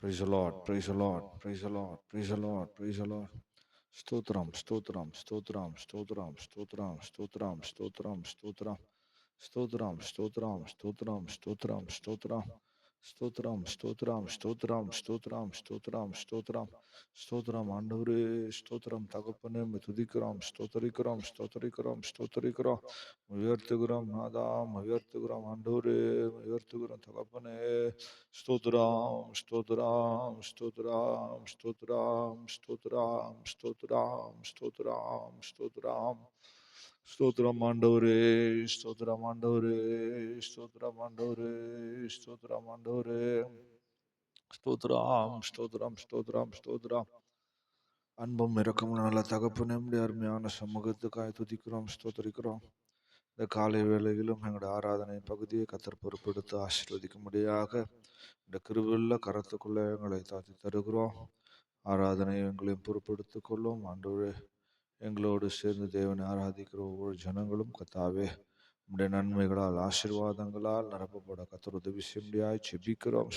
Praise the Lord, praise the Lord, praise the Lord, praise the Lord, praise the Lord. Stotram, stotram, stotram, stotram, stotram, stotram, stotram, stotram, stotram, stotram, stotram, stotram, stotram. ஸ்தோத்ரம் ஸ்தோத்ரம் ஸ்தோத்ரம் ஸ்தோத்ரம் ஸ்தோத்ரம் ஸ்தோத்ரம் ஸ்தோத்ரம் ஆண்டவரே ஸ்தோத்ரம் தகப்பனே உம்மை துதிக்கிறோம் ஸ்தோத்தரிக்கிறோம் ஸ்தோத்தரிக்கிறோம் ஸ்தோத்தரிக்கிறோம் உயர்த்துகிறோம் நாதா உயர்த்துகிறோம் ஆண்டவரே உயர்த்துகிறோம் தகப்பனே ஸ்தோத்ரம் ஸ்தோத்ரம் ஸ்தோத்ரம் ஸ்தோத்ரம் ஸ்தோத்ரம் ஸ்தோத்ரம் ஸ்தோத்ரம் ஸ்தோத்ரம் ஸ்தோத்ரம் ஆண்டவரே ஸ்தோத்ரம் ஆண்டவரே ஸ்தோத்ரம் ஆண்டவரே ஸ்தோத்ரம் ஆண்டவரே ஸ்தோத்ரம் ஸ்தோத்ரம் ஸ்தோத்ரம் ஸ்தோத்ரம் அன்பும் இரக்கமும் நல்ல தகப்பனே உம்முடைய அருமையான சமூகத்துக்காய் துதிக்கிறோம் ஸ்தோத்தரிக்கிறோம். இந்த காலை வேளையிலும் எங்களுடைய ஆராதனை பகுதியை கத்தர் பொறுப்பெடுத்து ஆசீர்வதிக்கும்படியாக இந்த கிருபையுள்ள கரத்துக்குள்ள எங்களை தாத்தி தருகிறோம். ஆராதனை எங்களையும் பொறுப்பெடுத்துக் கொள்ளும் ஆண்டவரே. எங்களோடு சேர்ந்து தேவனை ஆராதிக்கிற ஒவ்வொரு ஜனங்களும் கத்தாவே உம்முடைய நன்மைகளால் ஆசீர்வாதங்களால் நிரப்பப்பட கத்தர் உதவி செய்யும்படியாய் செபிக்கிறோம்.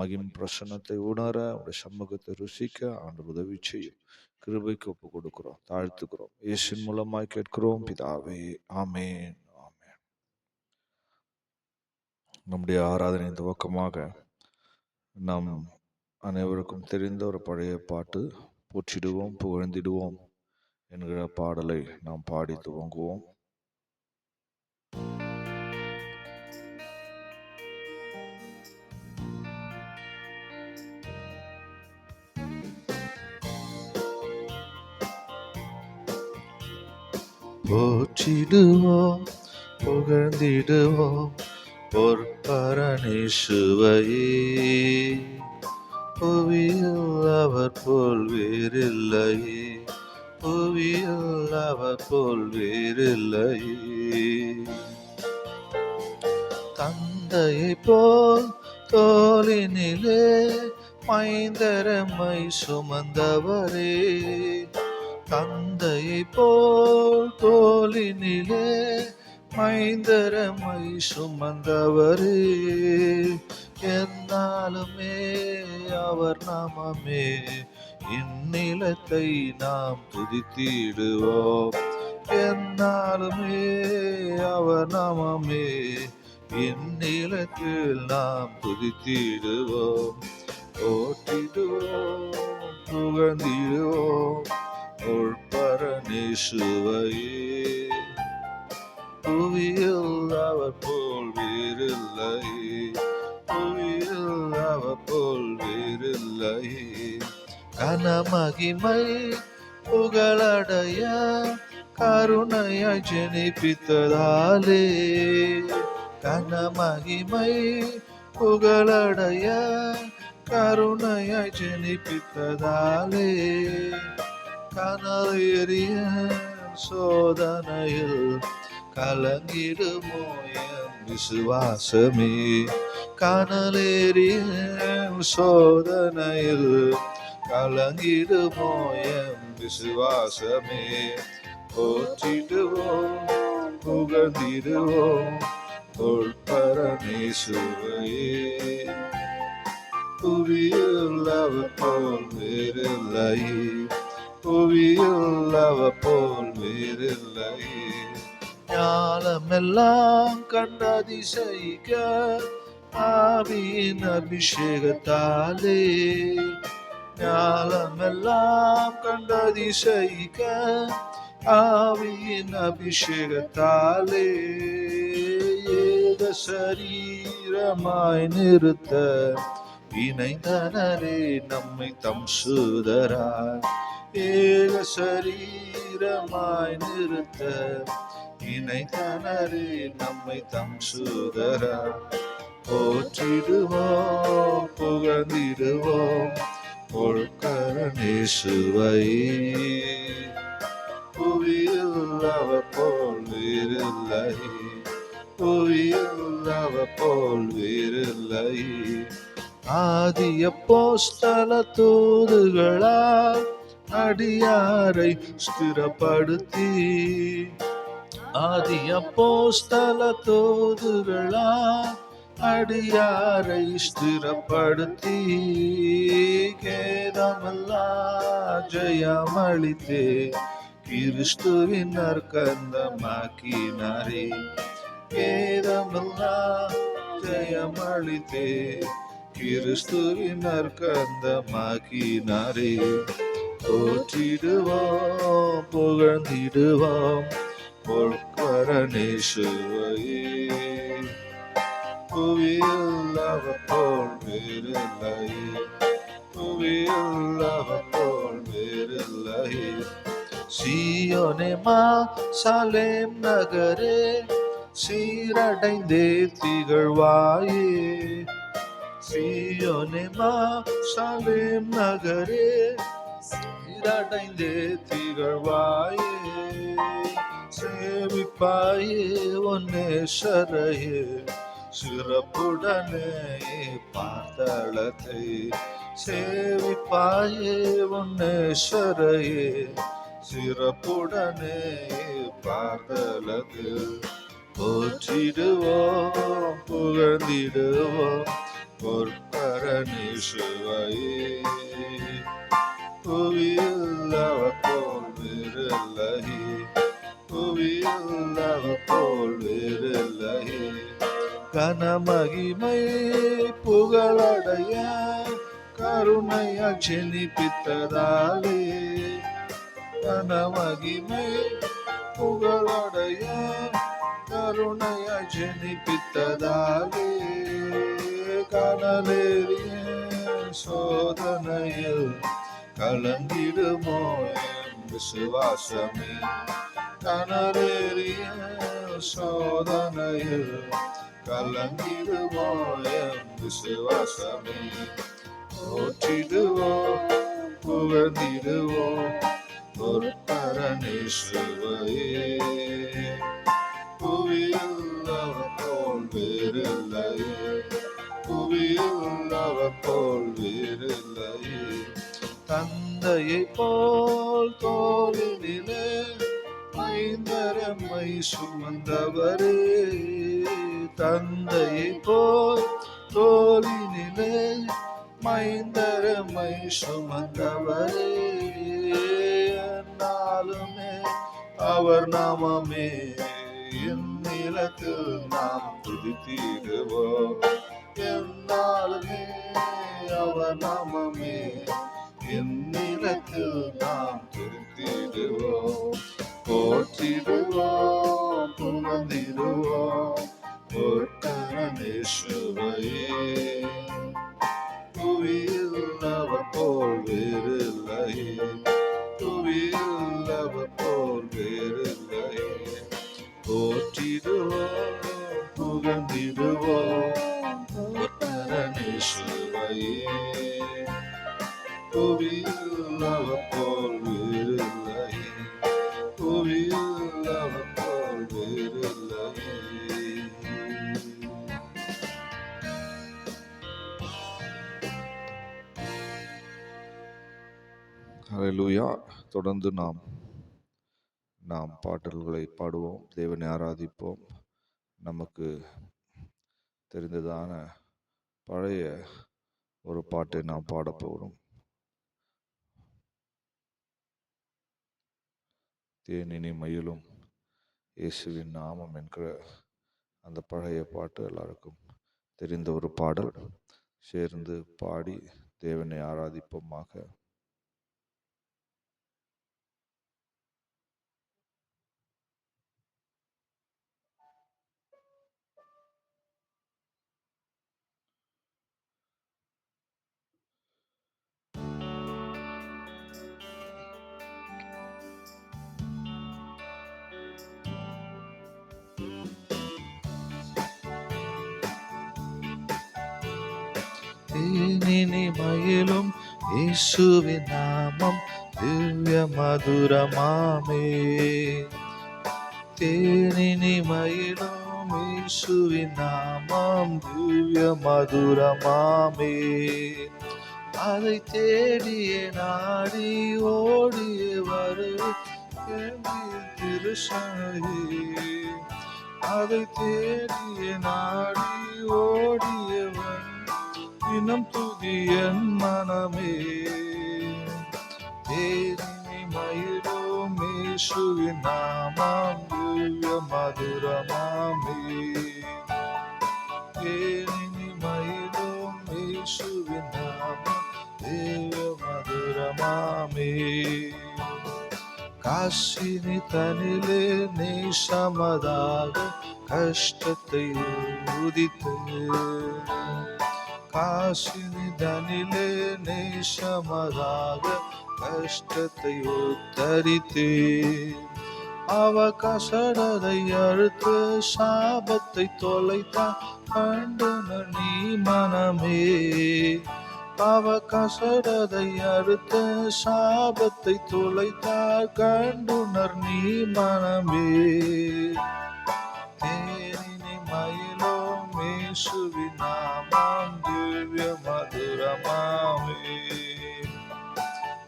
மகிம் பிரசன்னத்தை உணர உடைய சமூகத்தை ருசிக்க ஆண்டு உதவி செய்யும். கிருபைக்கு ஒப்பு கொடுக்கிறோம், தாழ்த்துக்கிறோம். இயேசுவின் மூலமாய் கேட்கிறோம் பிதாவே, ஆமேன் ஆமேன். நம்முடைய ஆராதனை துவக்கமாக நாம் அனைவருக்கும் தெரிந்த ஒரு பழைய பாட்டு, போற்றிடுவோம் புகழ்ந்திடுவோம் என்கிற பாடலை நாம் பாடி துவங்குவோம். போற்றிடுவோம் புகழ்ந்திடுவோம் பொற்பரனேசுவையே, புவியில் அவர் போல் வேறில்லையே, புவியில் அவர் போல் வேறில்லையே. தந்தையை போல் தோளினிலே மைந்தரமை சுமந்தவரே, தந்தையை போல் தோளினிலே மைந்தரமை சுமந்தவரே, என்னாலுமே அவர் நாமமே இந்நிலத்தை நாம் துதித்திடுவோம், என்னாலுமே அவர் நாமமே இந்நிலத்தில் நாம் துதித்திடுவோம். போற்றிடுவோம் புகழ்ந்திடுவோம் பொற்பரனேசுவையே, புவியில் அவர் போல் வேறில்லையே, புவியில் அவர் போல் வேறில்லையே. கனமகிமை புகழடைய கருணையாய் ஜெனிப்பித்ததாலே, கனமகிமை புகழடைய கருணையாய் ஜெனிப்பித்ததாலே, கனலேறிய சோதனையில் கலங்கிடுமோ என் விசுவாசமே, கனலேறிய சோதனையில் கலங்கிடுமோ என் விசுவாசமே. போற்றிடுவோம் புகழ்ந்திடுவோம் பொற்பரனேசுவையே, புவியில் அவர் போல் வேறில்லையே, புவியில் அவர் போல் வேறில்லையே. ஞானமெல்லாம் கண்டதிசைக்க ஆவியின் அபிஷேகத்தாலே, ஞானமெல்லாம் கண்டதிசைக்க ஆவியின் அபிஷேகத்தாலே, ஏக சரீரமாய் நிறுத்த இணைந்தனரே நம்மை தம் சுதரார், ஏக சரீரமாய் நிறுத்த இணைந்தனரே நம்மை தம் சுதரார். போற்றிடுவோம் புகழ்ந்திடுவோம் பொற்பரனேசுவையே, புவியில் அவர் போல் வேறில்லையே, புவியில் அவர் போல் வேறில்லையே. ஆதி அப்போஸ்தல தூதுகளால் அடியாரை ஸ்திரப்படுத்தி, ஆதி அப்போஸ்தல தூதுகளால் அடியாரை ஸ்திரப்படுத்தி கேதமல்லா ஜெயமளித்தே கிறிஸ்துவின் நற்கந்தமாக்கினாரே. கேதமல்லா ஜெயமளித்தே கிறிஸ்துவின் நற்கந்தமாக்கினாரே. போற்றிடுவோம் புகழ்ந்திடுவோம் பொற்கரணேசுவையே. புவியில் அவர் போல் வேறில்லையே, புவியில் அவர் போல் வேறில்லையே. சீயோனே சாலேம் நகரே சீரடைந்தே திகழ்வாயே. சீயோனே சாலேம் நகரே சீரடைந்தே திகழ்வாயே. சேவிப்பாயே ஒன்னேஸ்வரையே சிறப்புடனே பார்த்தளத்தை. சேவிப்பாயே ஒன்னேஸ்வரையே சிறப்புடனே பார்த்தளத்து. போற்றிடுவோம் புகழ்ந்திடுவோம் பொற்கரணேசுவையே. புவியில் அவர் போல் வேறில்லையே, புவியில் அவர் போல் வேறில்லையே. கனமகிமை புகழடைய கருணையால் ஜெனிப்பித்ததாலே. கனமகிமை புகழடைய கருணையால் ஜெனிப்பித்ததாலே. கனலேறிய சோதனையில் கலங்கிடுமோ என் விசுவாசமே. கனலேறிய சோதனையில் கலங்கிடுமோ என் விசுவாசமே. போற்றிடுவோம் புகழ்ந்திடுவோம் பொற்கரணேசுவையே. புவியில் அவர் போல் வேறில்லையே, புவியில் அவர் போல் வேறில்லையே. தந்தையை போல் தோளினிலே மைந்தரம்மை சுமந்தவரே. தந்தையை போல் தோளினிலே மைந்தரம்மை சுமந்தவரே. என்னாலுமே அவர் நாமமே இந்நிலத்தில் நாம் துதித்திடுவோம். என்னாலுமே அவர் நாமமே இந்நிலத்தில் நாம் துதித்திடுவோம். போற்றிடுவோம் புகழ்ந்திடுவோம் பொற்கரணேசுவையே. புவியில் அவர் போல் வேறில்லையே, புவியில் அவர் போல் வேறில்லையே. போற்றிடுவோம் புகழ்ந்திடுவோம் பொற்கரணேசுவையே. புவியில் அவர் போல் வேறில்லையே, புவியில் அவர் போல் வேறில்லையே. ஹல்லேலூயா. தொடர்ந்து நாம் பாடல்களை பாடுவோம், தேவனை ஆராதிப்போம். நமக்கு தெரிந்ததான பழைய ஒரு பாட்டை நாம் பாடப் போகிறோம். தேனினி மயிலும் இயேசுவின் நாமம் என்கிற அந்த பழைய பாட்டு எல்லாருக்கும் தெரிந்த ஒரு பாடல். சேர்ந்து பாடி தேவனை ஆராதிப்போமாக. தேனினி மயிலும் இயேசுவின் நாமம் திவ்ய மதுரமாமே. தேனினி மயிலும் இயேசுவின் நாமம் திவ்ய மதுரமாமே. அதை தேடியே நாடி ஓடியே வரு திருசனையே. அதை தேடிய நாடி ஓடியவன் தினம் துதி என் மனமே. தேனி மயிலும் இயேசுவின் நாமம் திவ்ய மதுரமாமே. தேனி மயிலும் இயேசுவின் நாமம் திவ்ய மதுரமாமே. காசினி தனிலே நேசமதாக கஷ்டத்தை உதித்து, காசினி தனிலே நேசமதாக கஷ்டத்தை உத்தரித்தே. அவ கசடரை அறுத்து சாபத்தை தொலைத்தான் கண்டன நீ மனமே. அவ கசடதை அறுத்த சாபத்தை தொலைத்தார் கண்டுணர் நீ மனமே. தேனி மயிலும் இயேசுவின் நாமம் திவ்ய மதுரமாமே.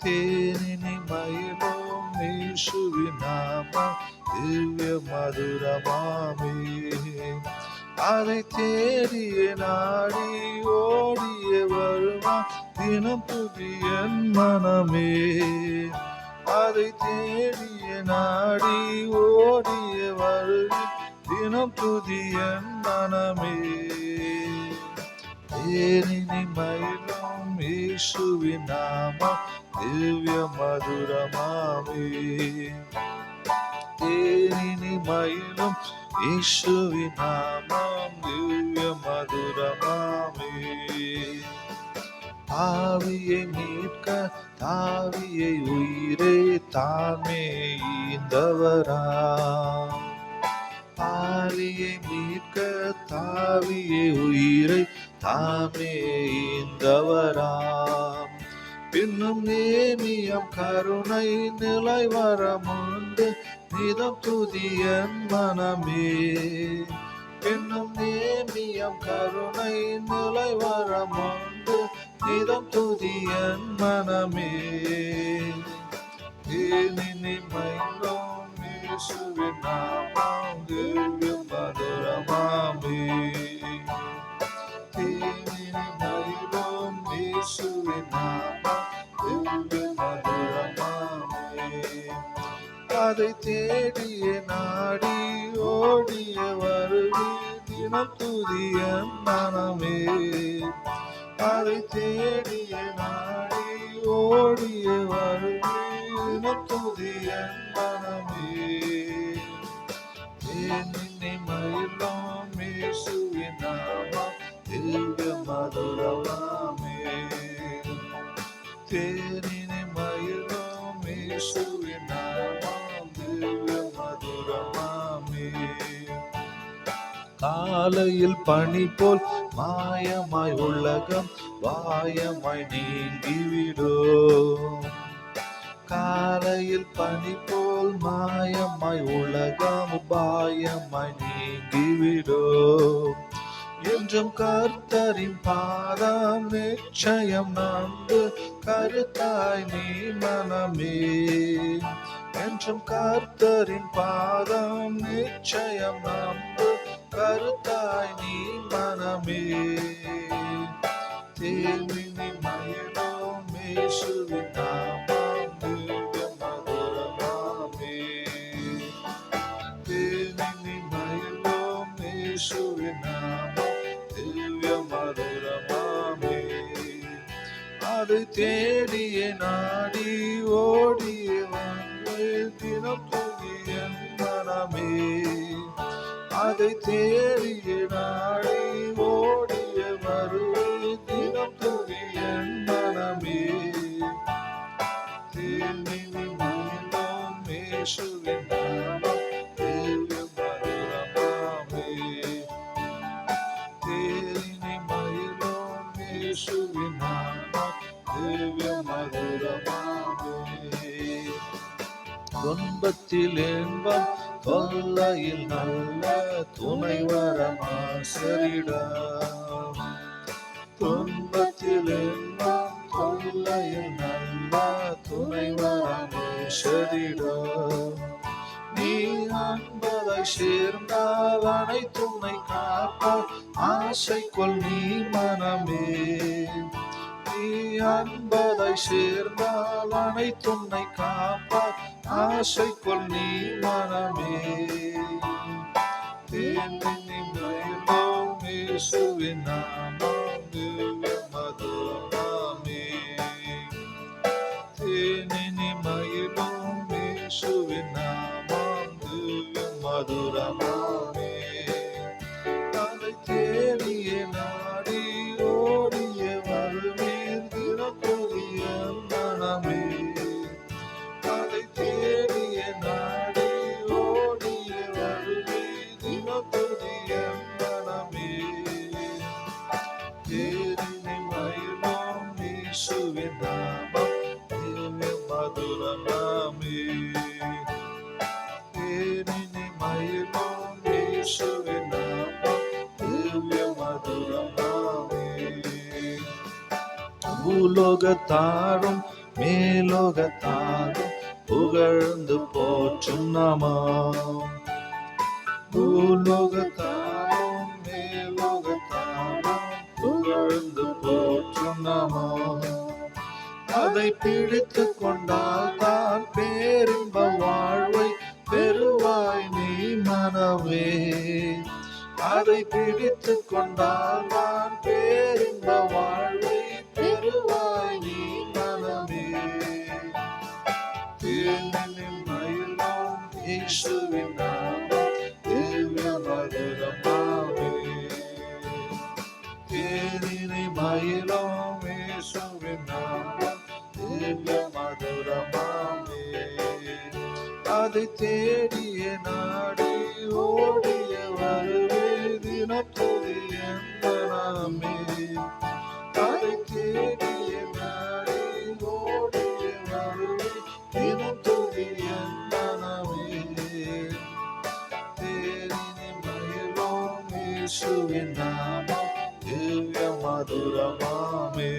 தேனி மயிலும் இயேசுவின் நாமம் திவ்ய மதுரமாமே. அதை தேடிய நாடி ஓடிய வருவான் தினம் துதி என் மனமே. அதை தேடிய நாடி ஓடிய வருவான் தினம் துதி என் மனமே. தேனி மயிலும் இயேசுவின் நாமம் திவ்ய மதுரமாமே. தேனி மயிலும் இயேசுவின் நாமம் திவ்ய மதுரமாமே. ஆவியை மீட்க தாவியை உயிரே தாமே ஈந்தவரா. ஆவியை மீட்க தாவியை உயிரை தாமே ஈந்தவரா. பின்னும் நேமியம் கருணை நிலை வரமுண்டு நிதம் துதி என் மனமே. பின்னும் நேமியம் கருணை நிலை வரமுண்டு நிதம் துதி என் மனமே. தேனி மயிலும் இயேசுவின் நாமம் திவ்ய மதுரமாமே. தேனி மயிலும் இயேசுவின் நாமம் திவ்ய மதுரமாமே. அதை தேடிய நாடி ஓடிய வருவி தினம் துதி என் மனமே. அதை தேடிய நாடி ஓடிய வருவி தினம் துதி என் மனமே. தேனி மயிலும் இயேசுவின் நாமம் திவ்ய மதுரமாமே. தேனி மயிலும் இயேசுவின் நாமம் திவ்ய மதுரமாமே. காலையில் பனி போல் மாயமாய் உலகம் வாயமாய் நீங்கிவிடும். காலையில் பனி போல் மாயமாய் உலகம் பாயமாய் நீங்கிவிடும். என்றும் கர்த்தரின் பாதம் நிச்சயம் நம்பு கருத்தாய் நீ மனமே. என்றும் கர்த்தரின் பாதம் நிச்சயம் நம்பு கருத்தாய் நீ மனமே. தேனி மயிலும் இயேசுவின் நாமம் திவ்ய மதுரமாமே. தேனி மயிலும் இயேசுவின் நாமம் திவ்ய மதுரமாமே. அதை தேடிய நாடி ஓடிய வந்து தினம் துதி என் மனமே. அதை தேடிய நாடி ஓடிய வருவே தினம் துதி என் மனமே. தேனி மயிலும் இயேசுவின் நாமம் திவ்ய மதுரமாமே. தேனி மயிலும் இயேசுவின் நாமம் திவ்ய மதுரமாமே. துன்பத்தில் இன்பம் தொல்லையில் நல்ல துணை வரம் ஆசரிடம். துன்பத்தில் இன்பம் தொல்லையில் நல்ல துணை வரம் ஆசரிடம். நீ அன்பத என்பதை சேர்ந்தால் அனைத்துன்னை காப்பார். ஆசை கொள் நீ மனமே, நீ அன்பதை சேர்ந்தால் அனைத்துன்னை காப்பார். ஆசை கொள் நீ மனமே. இயேசுவின் நாமம் திவ்ய மதுரமே. தேனினி மயிலும் இயேசுவின் நாமம் திவ்ய மதுரமே. அதை தேடிய நாடி ஓடிய வருவீர் தினப்புதிய மனமே. அதை தேடிய நாடி ஓடிய வருவீர் தினப்புதிய மனமே. தேனினி மயிலும் இயேசுவின் நாமம் திவ்ய மதுரமே. தேனினி மயிலும் இயேசுவின் நாமம் திவ்ய மதுரமே. பூலோகத்தாரும் மேலோகத்தாரும் புகழ்ந்து போற்றும் நாமம். பூலோகத்தாரும் மேலோகத்தாரும் புகழ்ந்து போற்றும் நாமம். அதை பிடித்து கொண்டால் தான் பேரின்ப வாழ்வை பெறுவாய் நீ மனமே. அதை பிடித்து கொண்டால் தான் பேரின்ப வாழ்வை பெறுவாய் நீ மனமே. தேனினி மயிலும் இயேசுவின் நாமம் திவ்ய மதுரமே. தேனினி மயிலும் இயேசுவின் நாமம் திவ்ய மதுரமே. அதை தேடிய நாடி ஓடிய வருவே தினப்புதிய மனமே. அதை தேடிய நாடி ஓடிய வருவே தினப்புதிய மனமே. தேனினி மயிலும் இயேசுவின் நாமம் திவ்ய மதுரமே.